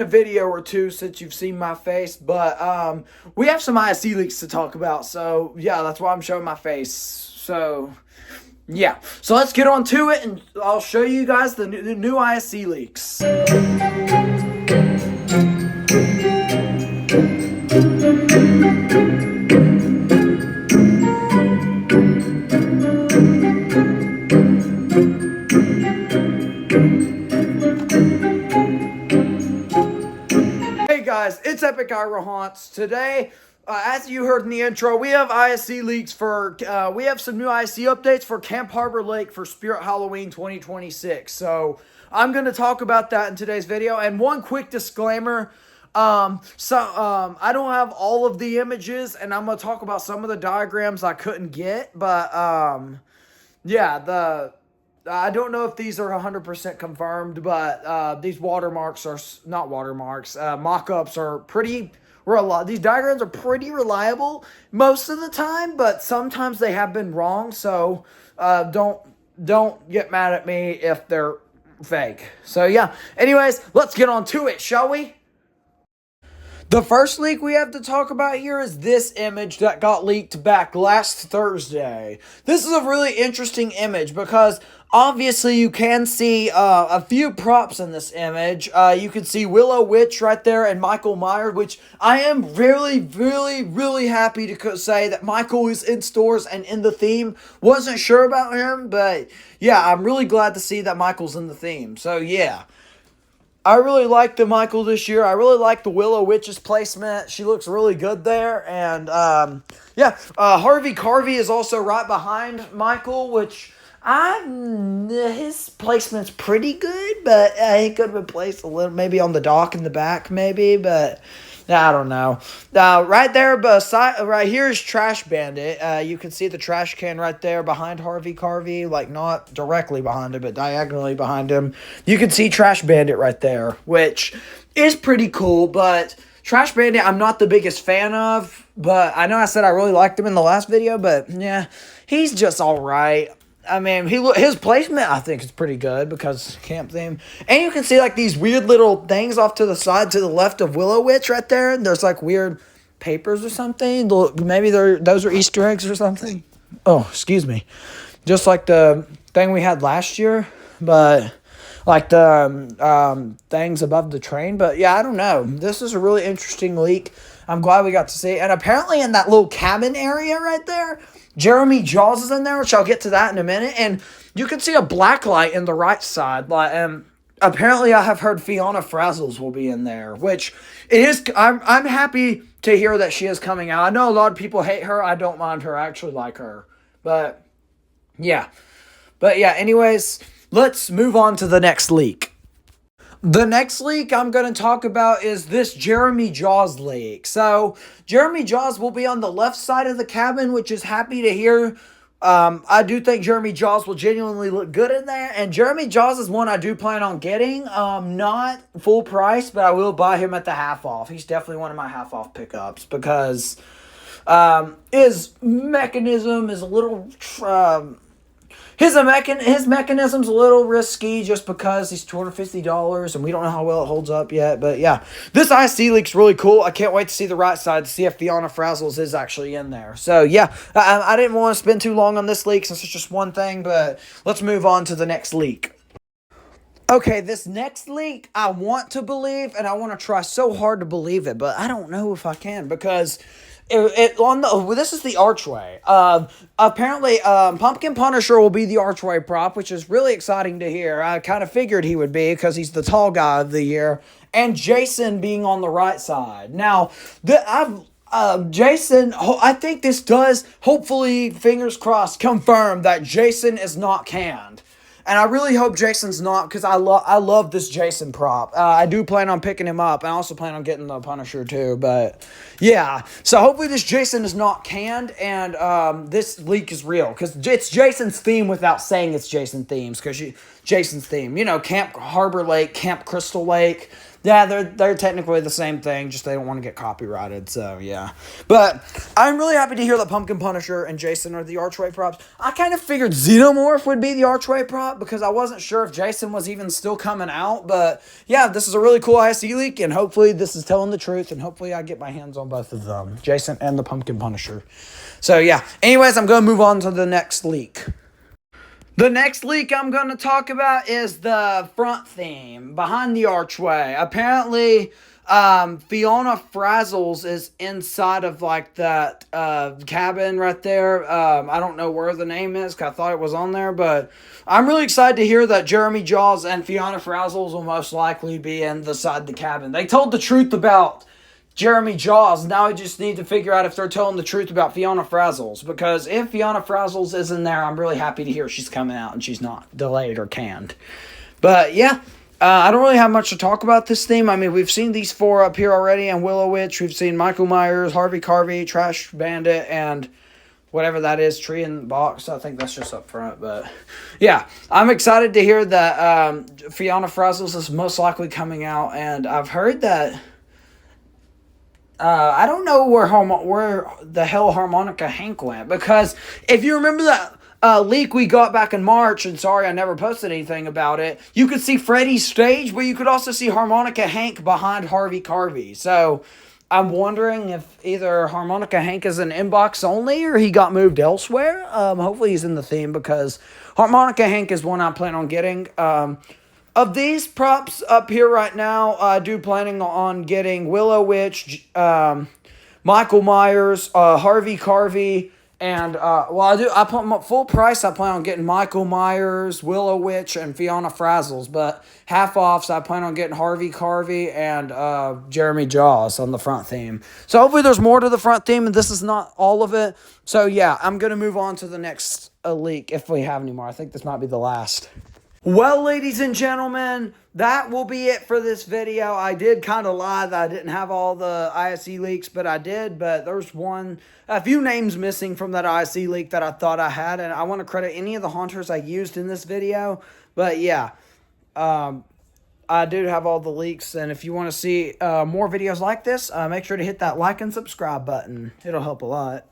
A video or two since you've seen my face, but we have some ISE leaks to talk about, so yeah, that's why I'm showing my face. So yeah, so let's get on to it, and I'll show you guys the new ISE leaks. Hey guys, it's Epic Ira Haunts. Today, as you heard in the intro, we have ISE leaks for, we have some new ISE updates for Camp Harbor Lake for Spirit Halloween 2026. So, I'm going to talk about that in today's video. And one quick disclaimer, I don't have all of the images, and I'm going to talk about some of the diagrams I couldn't get, but, yeah, I don't know if these are 100% confirmed, but these watermarks are not watermarks. Mock-ups are pretty these diagrams are pretty reliable most of the time, but sometimes they have been wrong. So don't get mad at me if they're fake. So yeah. Anyways, let's get on to it, shall we? The first leak we have to talk about here is this image that got leaked back last Thursday. This is a really interesting image because obviously you can see a few props in this image. You can see Willow Witch right there and Michael Myers, which I am really happy to say that Michael is in stores and in the theme. Wasn't sure about him, but yeah, I'm really glad to see that Michael's in the theme. So yeah. I really like the Michael this year. I really like the Willow Witch's placement. She looks really good there. And, yeah, Harvey Carvey is also right behind Michael, which his placement's pretty good, but he could have been placed a little, maybe on the dock in the back, maybe, but I don't know. Right there, right here is Trash Bandit. You can see the trash can right there behind Harvey Carvey, like not directly behind him, but diagonally behind him. You can see Trash Bandit right there, which is pretty cool, but Trash Bandit I'm not the biggest fan of, but I know I said I really liked him in the last video, but yeah, he's just all right. I mean, his placement, I think, is pretty good because camp theme. And you can see, like, these weird little things off to the side to the left of Willow Witch right there. And there's, like, weird papers or something. Maybe those are Easter eggs or something. Oh, excuse me. Just like the thing we had last year. But, like, the things above the train. But, yeah, I don't know. This is a really interesting leak. I'm glad we got to see it. And apparently in that little cabin area right there, Jeremy Jaws is in there, which I'll get to that in a minute. And you can see a black light in the right side. And apparently I have heard Fiona Frazzles will be in there, which it is. I'm happy to hear that she is coming out. I know a lot of people hate her. I don't mind her. I actually like her. But yeah. Anyways, let's move on to the next leak. The next leak I'm going to talk about is this Jeremy Jaws leak. So, Jeremy Jaws will be on the left side of the cabin, which is happy to hear. I do think Jeremy Jaws will genuinely look good in there. And Jeremy Jaws is one I do plan on getting. Not full price, but I will buy him at the half off. He's definitely one of my half off pickups because his mechanism is a little... His mechanism's a little risky just because he's $250 and we don't know how well it holds up yet. But yeah, this ISE leak's really cool. I can't wait to see the right side to see if Fiona Frazzles is actually in there. So yeah, I didn't want to spend too long on this leak since it's just one thing, but let's move on to the next leak. Okay, this next leak, I want to believe, and I want to try so hard to believe it, but I don't know if I can because... this is the archway. Apparently, Pumpkin Punisher will be the archway prop, which is really exciting to hear. I kind of figured he would be because he's the tall guy of the year, and Jason being on the right side. Now, Jason, I think this does, hopefully, fingers crossed, confirm that Jason is not canned. And I really hope Jason's not, because I love this Jason prop. I do plan on picking him up. I also plan on getting the Punisher too. But yeah, so hopefully this Jason is not canned, and this leak is real, because it's Jason's theme without saying it's Jason's theme. You know, Camp Harbor Lake, Camp Crystal Lake. Yeah, they're technically the same thing, just they don't want to get copyrighted, so yeah. But I'm really happy to hear that Pumpkin Punisher and Jason are the Archway props. I kind of figured Xenomorph would be the Archway prop because I wasn't sure if Jason was even still coming out. But yeah, this is a really cool ISE leak, and hopefully this is telling the truth, and hopefully I get my hands on both of them, Jason and the Pumpkin Punisher. So yeah, anyways, I'm going to move on to the next leak. The next leak I'm going to talk about is the front theme behind the archway. Apparently, Fiona Frazzles is inside of like that cabin right there. I don't know where the name is because I thought it was on there, but I'm really excited to hear that Jeremy Jaws and Fiona Frazzles will most likely be inside the cabin. They told the truth about Jeremy Jaws. Now I just need to figure out if they're telling the truth about Fiona Frazzles. Because if Fiona Frazzles is in there, I'm really happy to hear she's coming out and she's not delayed or canned. But yeah, I don't really have much to talk about this theme. I mean, we've seen these 4 up here already in Willow Witch. We've seen Michael Myers, Harvey Carvey, Trash Bandit, and whatever that is, Tree in the Box. I think that's just up front. But yeah, I'm excited to hear that Fiona Frazzles is most likely coming out. And I've heard that I don't know where the hell Harmonica Hank went, because if you remember that leak we got back in March, and sorry I never posted anything about it, you could see Freddy's stage, but you could also see Harmonica Hank behind Harvey Carvey. So I'm wondering if either Harmonica Hank is an inbox only or he got moved elsewhere. Hopefully he's in the theme, because Harmonica Hank is one I plan on getting. Of these props up here right now, I do planning on getting Willow Witch, Michael Myers, Harvey Carvey, and I put full price. I plan on getting Michael Myers, Willow Witch, and Fiona Frazzles. But half offs, I plan on getting Harvey Carvey and Jeremy Jaws on the front theme. So hopefully there's more to the front theme, and this is not all of it. So yeah, I'm gonna move on to the next leak if we have any more. I think this might be the last. Well, ladies and gentlemen, that will be it for this video. I did kind of lie that I didn't have all the ISE leaks, but I did. But there's a few names missing from that ISE leak that I thought I had, and I want to credit any of the haunters I used in this video. But yeah, I do have all the leaks, and if you want to see more videos like this, make sure to hit that like and subscribe button. It'll help a lot.